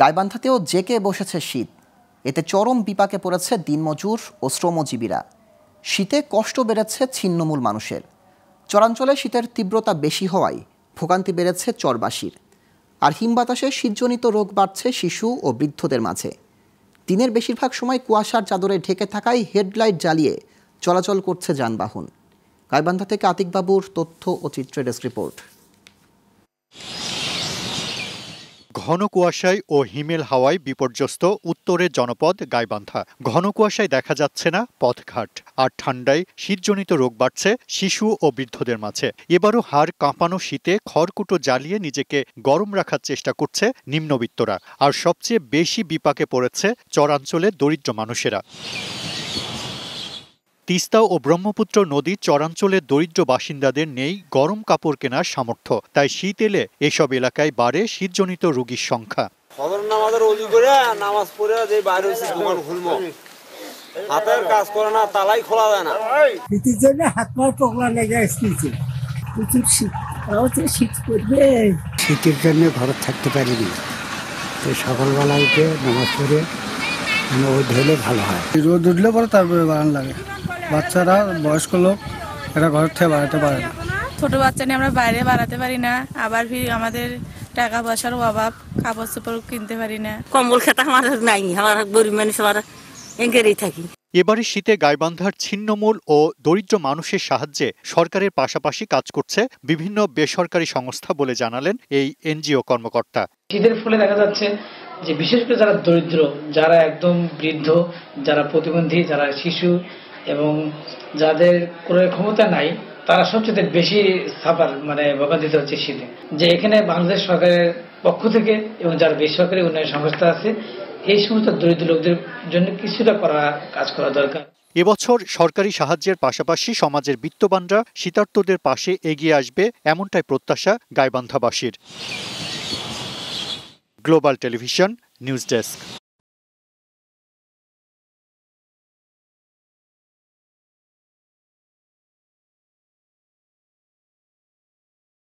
গাইবান্ধাতেও JK বসেছে শীত। এতে চরম বিপাকে পড়েছে দিনমজুর ও শ্রমজীবীরা। শীতে কষ্ট বেড়েছে ছিন্নমূল মানুষের। চরাঞ্চলে শীতের তীব্রতা বেশি হওয়ায় ভোগান্তি বেড়েছে চরবাসীর। আর হিমবাতাসে শীতজনিত রোগ বাড়ছে শিশু ও বৃদ্ধদের মাঝে। দিনের বেশিরভাগ সময় কুয়াশার চাদরে ঢেকে থাকায় হেডলাইট জ্বালিয়ে চলাচল করছে যানবাহন। গাইবান্ধা থেকে আতিক বাবুর তথ্য ও চিত্রের ডেস্ক রিপোর্ট। ঘন কুয়াশায় ও হিমেল হাওয়ায় বিপর্যস্ত উত্তরের জনপদ গাইবান্ধা। ঘন কুয়াশায় দেখা যাচ্ছে না পথঘাট, আর ঠান্ডায় শীতজনিত রোগ বাড়ছে শিশু ও বৃদ্ধদের মাঝে। এবারও হাড় কাঁপানো শীতে খড়কুটো জ্বালিয়ে নিজেকে গরম রাখার চেষ্টা করছে নিম্নবিত্তরা। আর সবচেয়ে বেশি বিপাকে পড়েছে চরাঞ্চলের দরিদ্র মানুষেরা। তিস্তা ও ব্রহ্মপুত্র নদী চরাঞ্চলের দরিদ্র বাসিন্দাদের নেই গরম কাপড় কেনার সামর্থ্য। তাই শীত এলে এসব এলাকায় বাড়ে শীতজনিত রোগীর সংখ্যা। নামাজ পড়ে যে বাইরে দোকান খুলবো, হাতের কাজ করে না, তালাই খোলা যায় না। শীতের জন্য হাত পা পকলা লেগে এসেছে। প্রচুর শীত, শীত পড়বে। শীতের জন্য ঘরে থাকতে পারিনি, তো সকালবেলা উঠে নামাজ পড়ে ঢেলে ভালো হয়। রোদ উঠলে পরে তারপরে বাগান লাগে। বাচ্চারা, বয়স্ক লোক এরা ঘর থেকে বাড়াতে পারে না। ছোট বাচ্চা নিয়ে আমরা বাইরে বাড়াতে পারি না। আবার আমাদের টাকা পয়সার অভাব, কাপড় চোপড় কিনতে পারি না। কম্বল খেতা আমার নাই, আমার গরিব মানুষ, আমার এঙ্গেরেই থাকি। এবারে শীতে গাইবান্ধার ছিন্নমূল ও দরিদ্র মানুষের সাহায্যে সরকারের পাশাপাশি কাজ করছে বিভিন্ন বেসরকারি সংস্থা বলে জানালেন এই এনজিও কর্মকর্তা। শীতের ফলে দেখা যাচ্ছে যে বিশেষ করে যারা দরিদ্র, যারা একদম বৃদ্ধ, যারা প্রতিবন্ধী, যারা শিশু এবং যাদের ক্রয় ক্ষমতা নাই, তারা সবচেয়ে বেশি সাফার ভোগান্তিত হচ্ছে শীতে। যে এখানে বাংলাদেশ সরকারের পক্ষ থেকে এবং যারা বেসরকারি উন্নয়ন সংস্থা আছে, এই সমস্ত দরিদ্র লোকদের জন্য কিছুটা কাজ করা দরকার। এবছর সরকারি সাহায্যের পাশাপাশি সমাজের বিত্তবানরা শীতার্তদের পাশে এগিয়ে আসবে, এমনটাই প্রত্যাশা গাইবান্ধাবাসীর। Global television news desk.